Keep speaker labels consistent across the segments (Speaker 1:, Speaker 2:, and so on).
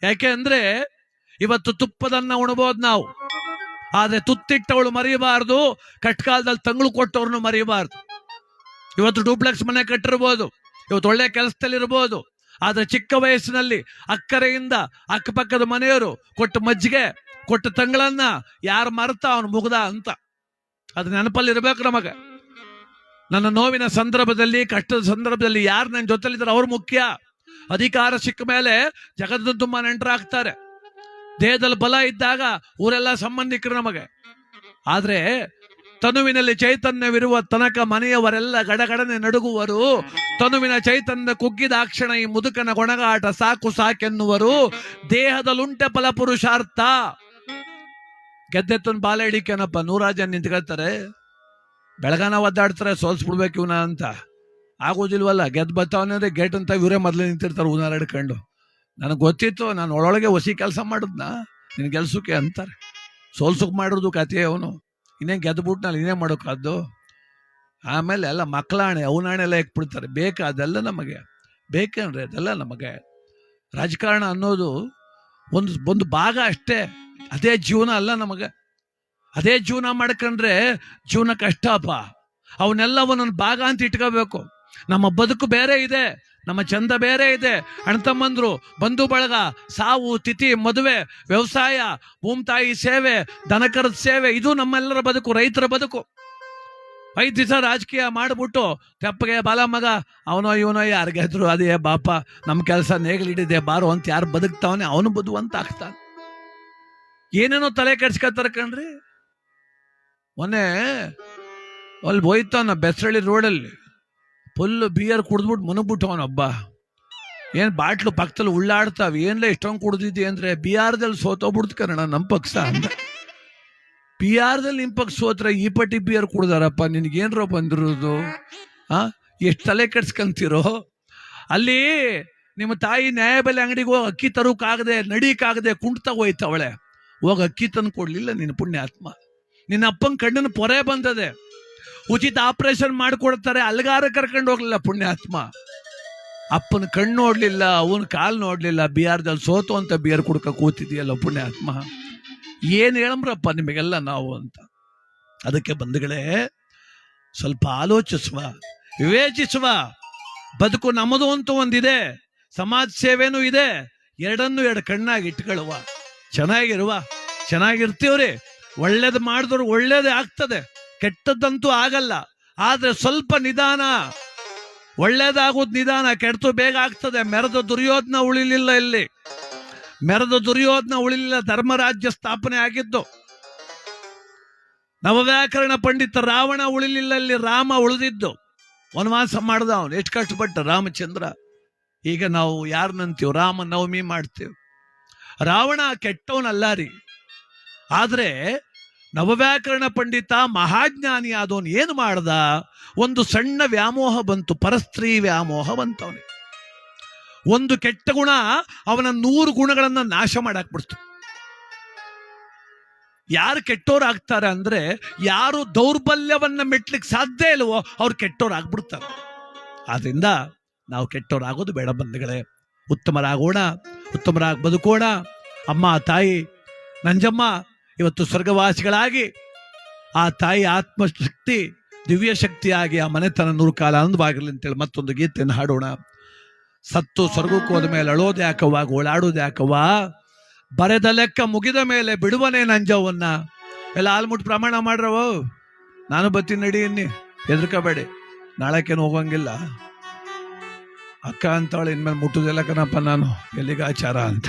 Speaker 1: ಯಾಕೆ ಅಂದ್ರೆ ಇವತ್ತು ತುಪ್ಪದನ್ನ ಉಣಬಹುದು ನಾವು, ಆದ್ರೆ ತುತ್ತಿಟ್ಟವಳು ಮರೆಯಬಾರದು, ಕಟ್ಕಾಲದಲ್ಲಿ ತಂಗಳು ಕೊಟ್ಟವ್ರನ್ನು ಮರೆಯಬಾರದು. ಇವತ್ತು ಡೂಪ್ಲೆಕ್ಸ್ ಮನೆ ಕಟ್ಟಿರ್ಬೋದು, ಇವತ್ತು ಒಳ್ಳೆ ಕೆಲಸದಲ್ಲಿರ್ಬೋದು, ಆದ್ರೆ ಚಿಕ್ಕ ವಯಸ್ಸಿನಲ್ಲಿ ಅಕ್ಕರೆಯಿಂದ ಅಕ್ಕಪಕ್ಕದ ಮನೆಯವರು ಕೊಟ್ಟ ಮಜ್ಜಿಗೆ ಕೊಟ್ಟ ತಂಗಳನ್ನ ಯಾರು ಮರೆತ ಅವನು ಮುಗ್ದ ಅಂತ ಅದು ನೆನಪಲ್ಲಿ ಇರ್ಬೇಕು ನಮಗೆ. ನನ್ನ ನೋವಿನ ಸಂದರ್ಭದಲ್ಲಿ, ಕಷ್ಟದ ಸಂದರ್ಭದಲ್ಲಿ ಯಾರು ನನ್ನ ಜೊತೆಲಿದ್ದಾರೆ ಅವ್ರು ಮುಖ್ಯ. ಅಧಿಕಾರ ಸಿಕ್ಕ ಮೇಲೆ ಜಗತ್ತಿನ ತುಂಬಾ ನೆಂಟರಾಗ್ತಾರೆ, ದೇಹದಲ್ಲಿ ಬಲ ಇದ್ದಾಗ ಊರೆಲ್ಲ ಸಂಬಂಧಿಕರು ನಮಗೆ. ಆದ್ರೆ ತನುವಿನಲ್ಲಿ ಚೈತನ್ಯವಿರುವ ತನಕ ಮನೆಯವರೆಲ್ಲ ಗಡಗಡನೆ ನಡುಗುವರು. ತನುವಿನ ಚೈತನ್ಯ ಕುಗ್ಗಿದಾಕ್ಷಣ ಈ ಮುದುಕನ ಗೊಣಗಾಟ ಸಾಕು ಸಾಕೆನ್ನುವರು. ದೇಹದಲ್ಲುಂಟೆ ಫಲಪುರುಷಾರ್ಥ. ಗೆದ್ದೆತ್ತನ್ ಬಾಲ ಹಿಡಿಕೇನಪ್ಪ 100 ಜನ ನಿಂತ್ಕೊಳ್ತಾರೆ, ಬೆಳಗಾನ ಒದ್ದಾಡ್ತಾರೆ ಸೋಲ್ಸ್ಬಿಡ್ಬೇಕು ಇವನ ಅಂತ. ಆಗೋದಿಲ್ವಲ್ಲ, ಗೆದ್ದು ಬರ್ತಾವನೆ ಅಂದ್ರೆ ಗೇಟ್ ಅಂತ ಇವರೇ ಮೊದಲು ನಿಂತಿರ್ತಾರೆ ಉನಾರ ಹಿಡ್ಕೊಂಡು. ನನಗೆ ಗೊತ್ತಿತ್ತು, ನಾನು ಒಳೊಳಗೆ ಹೊಸಿ ಕೆಲಸ ಮಾಡಿದ್ನ ನಿನ್ ಗೆಲ್ಸಕ್ಕೆ ಅಂತಾರೆ. ಸೋಲ್ಸಕ್ ಮಾಡಿರೋದು ಕತೆ ಅವನು, ಇನ್ನೇನು ಗೆದ್ಬಿಟ್ನಲ್ಲಿ ಇನ್ನೇ ಮಾಡೋಕ್ಕಾದ್ದು. ಆಮೇಲೆ ಎಲ್ಲ ಮಕ್ಕಳಾಣೆ ಅವನಾಣೆ ಎಲ್ಲ ಇಕ್ಬಿಡ್ತಾರೆ. ಬೇಕಾ ಅದೆಲ್ಲ ನಮಗೆ? ಬೇಕೇನ್ರಿ ಅದೆಲ್ಲ ನಮಗೆ? ರಾಜಕಾರಣ ಅನ್ನೋದು ಒಂದು ಭಾಗ ಅಷ್ಟೇ, ಅದೇ ಜೀವನ ಅಲ್ಲ ನಮಗೆ. ಅದೇ ಜೀವನ ಮಾಡ್ಕೊಂಡ್ರೆ ಜೀವನ ಕಷ್ಟಪ್ಪ. ಅವನ್ನೆಲ್ಲ ಒಂದೊಂದು ಭಾಗ ಅಂತ ಇಟ್ಕೋಬೇಕು. ನಮ್ಮ ಬದುಕು ಬೇರೆ ಇದೆ, ನಮ್ಮ ಚಂದ ಬೇರೆ ಇದೆ. ಅಣ್ತಮ್ಮಂದ್ರು, ಬಂಧು ಬಳಗ, ಸಾವು ತಿಥಿ, ಮದುವೆ, ವ್ಯವಸಾಯ, ಭೂಮಿತಾಯಿ ಸೇವೆ, ದನಕರದ ಸೇವೆ, ಇದು ನಮ್ಮೆಲ್ಲರ ಬದುಕು, ರೈತರ ಬದುಕು. 5 ದಿವಸ ರಾಜಕೀಯ ಮಾಡಿಬಿಟ್ಟು ತೆಪ್ಪಗೆ ಬಾಲ ಮಗ ಅವನೋ ಇವನೋ ಯಾರಿಗಾದ್ರು ಅದೇ ಬಾಪ ನಮ್ಮ ಕೆಲಸ ನೇಗಿಲಿಡಿದೆ ಬಾರೋ ಅಂತ ಯಾರು ಬದುಕ್ತಾವನೆ ಅವನು ಬದುವಂತ ಆಗ್ತಾನೆ. ಏನೇನೋ ತಲೆ ಕೆಡ್ಸ್ಕೊತಾರೆ ಕಣ್ರಿ. ಮೊನ್ನೆ ಅಲ್ಲಿ ಹೋಯ್ತಾನ ಬೆಸರಳ್ಳಿ ರೋಡಲ್ಲಿ ಫುಲ್ ಬಿಯರ್ ಕುಡಿದ್ಬಿಟ್ಟು ಮುನುಗ್ಬಿಟ್ಟು ಅವನೊಬ್ಬ. ಏನು ಬಾಟ್ಲು ಪಕ್ಕದಲ್ಲಿ ಉಳ್ಳಾಡ್ತಾವ, ಏನ್ಲೇ ಇಷ್ಟೊಂದು ಕುಡ್ದಿದ್ದಿ ಅಂದ್ರೆ ಬಿಹಾರದಲ್ಲಿ ಸೋತೋಗ್ಬಿಡ್ತು ಕನ್ನಡ ನಮ್ಮ ಪಕ್ಷ ಅಂತ. ಬಿಹಾರದಲ್ಲಿ ನಿಮ್ಮ ಪಕ್ಷ ಸೋತ್ರ ಈ ಪಟ್ಟಿ ಬಿಯರ್ ಕುಡ್ದಾರಪ್ಪ, ನಿನ್ಗೇನ್ರೋ ಬಂದಿರೋದು? ಎಷ್ಟು ತಲೆ ಕೆಡ್ಸ್ಕೊಂತಿರೋ? ಅಲ್ಲಿ ನಿಮ್ಮ ತಾಯಿ ನ್ಯಾಯಬೆಲೆ ಅಂಗಡಿಗೆ ಹೋಗಿ ಅಕ್ಕಿ ತರೋಕ್ಕಾಗದೆ, ನಡೀಕಾಗದೆ ಕುಂಟ್ತಾ ಹೋಯ್ತವಳೆ. ಹೋಗಿ ಅಕ್ಕಿ ತಂದು ಕೊಡ್ಲಿಲ್ಲ ನಿನ್ನ ಪುಣ್ಯಾತ್ಮ. ನಿನ್ನ ಅಪ್ಪನ ಕಣ್ಣಿನ ಪೊರೆ ಬಂದದೆ, ಉಚಿತ ಆಪರೇಷನ್ ಮಾಡಿಕೊಡ್ತಾರೆ, ಅಲ್ಗಾರ ಕರ್ಕೊಂಡು ಹೋಗ್ಲಿಲ್ಲ ಪುಣ್ಯಾತ್ಮ. ಅಪ್ಪನ ಕಣ್ಣು ನೋಡ್ಲಿಲ್ಲ, ಅವನ ಕಾಲು ನೋಡ್ಲಿಲ್ಲ, ಬಿಹಾರದಲ್ಲಿ ಸೋತು ಅಂತ ಬಿಯರ್ ಕುಡ್ಕ ಕೂತಿದೆಯಲ್ಲ ಪುಣ್ಯಾತ್ಮ. ಏನು ಹೇಳಮ್ರಪ್ಪ ನಿಮಗೆಲ್ಲ ನಾವು ಅಂತ. ಅದಕ್ಕೆ ಬಂಧುಗಳೇ, ಸ್ವಲ್ಪ ಆಲೋಚಿಸುವ, ವಿವೇಚಿಸುವ. ಬದುಕು ನಮ್ಮದು ಅಂತ ಒಂದಿದೆ, ಸಮಾಜ ಸೇವೆನೂ ಇದೆ. ಎರಡು ಕಣ್ಣಾಗಿ ಇಟ್ಕೊಳ್ಳುವ, ಚೆನ್ನಾಗಿರುವ, ಚೆನ್ನಾಗಿರ್ತೀವ್ರಿ. ಒಳ್ಳೇದು ಮಾಡಿದ್ರು ಒಳ್ಳೇದೇ ಆಗ್ತದೆ, ಕೆಟ್ಟದ್ದಂತೂ ಆಗಲ್ಲ. ಆದ್ರೆ ಸ್ವಲ್ಪ ನಿಧಾನ, ಒಳ್ಳೇದಾಗೋದು ನಿಧಾನ, ಕೆಡ್ತು ಬೇಗ ಆಗ್ತದೆ. ಮೆರೆದ ದುರ್ಯೋಧನ ಉಳಿಲಿಲ್ಲ ಇಲ್ಲಿ, ಮೆರೆದ ದುರ್ಯೋಧನ ಉಳಿಲಿಲ್ಲ. ಧರ್ಮರಾಜ್ಯ ಸ್ಥಾಪನೆ ಆಗಿದ್ದು. ನವವ್ಯಾಕರಣ ಪಂಡಿತ ರಾವಣ ಉಳಿಲಿಲ್ಲ ಇಲ್ಲಿ, ರಾಮ ಉಳಿದಿದ್ದು. ವನವಾಸ ಮಾಡ್ದ ಅವನು, ಎಷ್ಟು ಕಷ್ಟಪಟ್ಟ ರಾಮಚಂದ್ರ. ಈಗ ನಾವು ಯಾರನ್ನಂತೀವಿ? ರಾಮ ನವಮಿ ಮಾಡ್ತೀವಿ. ರಾವಣ ಕೆಟ್ಟವನಲ್ಲ ರೀ, ಆದ್ರೆ ನವವ್ಯಾಕರಣ ಪಂಡಿತ ಮಹಾಜ್ಞಾನಿ ಆದವನು ಏನು ಮಾಡ್ದ? ಒಂದು ಸಣ್ಣ ವ್ಯಾಮೋಹ ಬಂತು, ಪರಸ್ತ್ರೀ ವ್ಯಾಮೋಹ ಬಂತವನಿಗೆ. ಒಂದು ಕೆಟ್ಟ ಗುಣ ಅವನ 100 ಗುಣಗಳನ್ನ ನಾಶ ಮಾಡಾಕ್ಬಿಡ್ತು. ಯಾರು ಕೆಟ್ಟೋರಾಗ್ತಾರೆ ಅಂದ್ರೆ, ಯಾರು ದೌರ್ಬಲ್ಯವನ್ನ ಮೆಟ್ಲಿಕ್ಕೆ ಸಾಧ್ಯ ಇಲ್ವೋ ಅವ್ರು ಕೆಟ್ಟೋರಾಗ್ಬಿಡ್ತಾರೆ. ಆದ್ರಿಂದ ನಾವು ಕೆಟ್ಟೋರಾಗೋದು ಬೇಡ ಬಂಧುಗಳೇ. ಉತ್ತಮರಾಗೋಣ, ಉತ್ತಮರಾಗಿ ಬದುಕೋಣ. ಅಮ್ಮ ತಾಯಿ ನಂಜಮ್ಮ ಇವತ್ತು ಸ್ವರ್ಗವಾಸಿಗಳಾಗಿ, ಆ ತಾಯಿ ಆತ್ಮಶಕ್ತಿ ದಿವ್ಯ ಶಕ್ತಿಯಾಗಿ ಆ ಮನೆತನ 100 ಕಾಲ ಆನಂದವಾಗಿರಲಿ ಅಂತೇಳಿ ಮತ್ತೊಂದು ಗೀತೆಯನ್ನು ಹಾಡೋಣ. ಸತ್ತು ಸ್ವರ್ಗಕ್ಕೆ ಹೋದ ಮೇಲೆ ಅಳೋದು ಯಾಕವ್ವ, ಗೋಳಾಡೋದು ಯಾಕವ್ವ, ಬರೆದ ಲೆಕ್ಕ ಮುಗಿದ ಮೇಲೆ ಬಿಡುವನೇ ನಂಜವನ್ನ. ಎಲ್ಲ ಹಾಲ್ಮುಟ್ಟು ಪ್ರಮಾಣ ಮಾಡ್ರವ, ನಾನು ಬತ್ತೀನಿ ನಡಿ, ಇನ್ನಿ ಹೆದರ್ಕಬೇಡಿ, ನಾಳಕ್ಕೇನು ಹೋಗಂಗಿಲ್ಲ. ಅಕ್ಕ ಅಂತವಳು ಇನ್ಮೇಲೆ ಮುಟ್ಟುದಿಲ್ಲ ಕಣಪ್ಪ ನಾನು, ಎಲ್ಲಿಗಾಚಾರ ಅಂತ.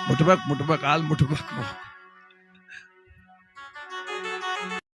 Speaker 1: ಮುಟ್ಬೇಕು ಹಾಲು ಮುಟ್ಬೇಕು.